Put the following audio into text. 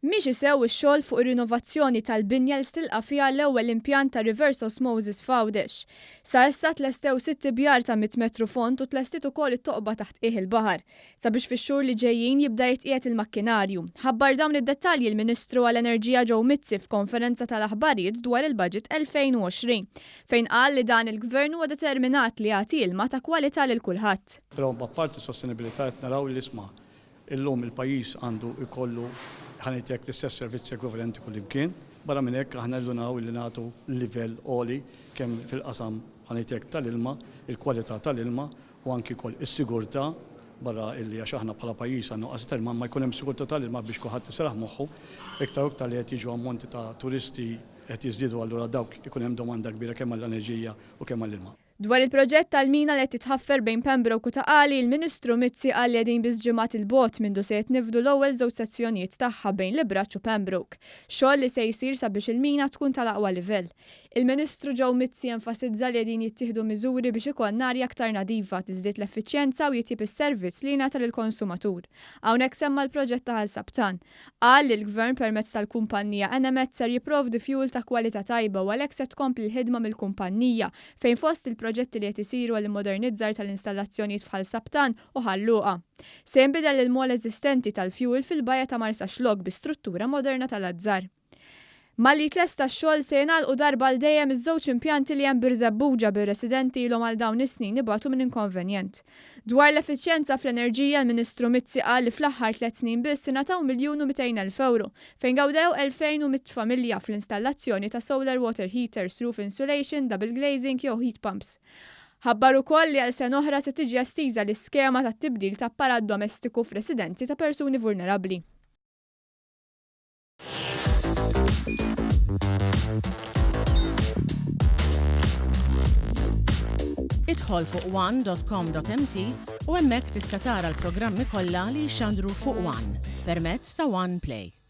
Mhix isew ix-xogħol fuq ir-rinnovazzjoni tal-binja li stilqa fiha l-ewwel impjant ta' reverse osmosis f'Għawdex. Sa issa tlestew 6 tibjar ta' 100 metru fond u tlestit ukoll it-toqba taħt qiegħ il-baħar. Sabiex fix-xhur li ġejjin jibda jitqiegħed il-makkinarju. Ħabbar dawn id-dettalji l-Ministru għall-Enerġija Joe Mizzi f'konferenza tal-aħbarijiet dwar il-Baġit 2020 fejn qal li dan il-Gvern huwa determinat li jagħti ilma ta' kwalità lil kulħadd. Però b'apparti sostenibilità qed naraw li isma' illum il-pajjiż għandu jkollu ħanejtek l-istess servizzi ekwivalenti kullimkien, barra minn hekk aħna rridu naraw li nagħtu livell għoli kemm fil-qasam ħanejtek tal-ilma, il-kwalità tal-ilma u anki wkoll is-sigurtà barra illi għax aħna bħala pajjiż għandna qas tal-ilma ma jkun hemm sigurtà tal-ilma biex kulħadd iseraħ moħħu, iktar li qed jiġu ammonti ta' turisti qed jiżdiedu allura dawk ikun hemm domanda kbira kemm għall-enerġija u kemm għall-ilma. Dwar il-proġett tal-mina li qed titħaffer bejn Pembroke u Taqali, il-Ministru Mizzi qal li qegħdin biss ġimgħat il-bogħod mindu se jitnifdu l-ewwel żewġ sezzjonijiet tagħha bejn Libraċ u Pembroke, xogħol li se jsir sabiex il-mina tkun tal-aqwa livell. Il-Ministru Joe Mizzi enfasizza li qegħdin jittieħdu miżuri biex ikollna arja aktar nadifa tiżdied l-effiċjenza u jitjib is-servizz li jingħata lill-konsumatur. Hawnhekk semma l-proġett ta' Sabtan. Qal li l-Gvern permezz tal-kumpanija Enemet ser jipprovdi fuel ta' kwalità tajba u għalhekk se tkompli l-ħidma mill-kumpanija fejn fost il-proġetti li qed isiru għall-modernizzar tal-installazzjonijiet f'Ħal Sabtan u Ħalluqa. Se jinbidel il-mol eżistenti tal-fuel fil-bajja ta' Marsa Xlok bi struttura moderna tal-azzar. Malli tlesta x-xogħol se jingħalqu darba l dejjem iż-żewġ impjanti li hemm bir-Żebbuġa bir-residenti ilhom għal dawn is-snin ibatu minn inkonvenjent. Dwar l-effiċjenza fl-enerġija l-Ministru Mizzi qal li fl-aħħar 3 snin biss ingħataw 1,200,000 fejn gawdew 2,100 familja fl-installazzjoni ta' solar water heaters, roof insulation, double glazing jew heat pumps. Ħabbar ukoll li għal sena oħra se tiġi estiża l-iskema tat-tibdil ta' apparat domestiku f'residenzi ta' persuni vulnerabbli. Idħol fuq one.com.mt u hemmhekk tista' tara l-programmi kollha li jxandru fuq One permezz ta' One Play.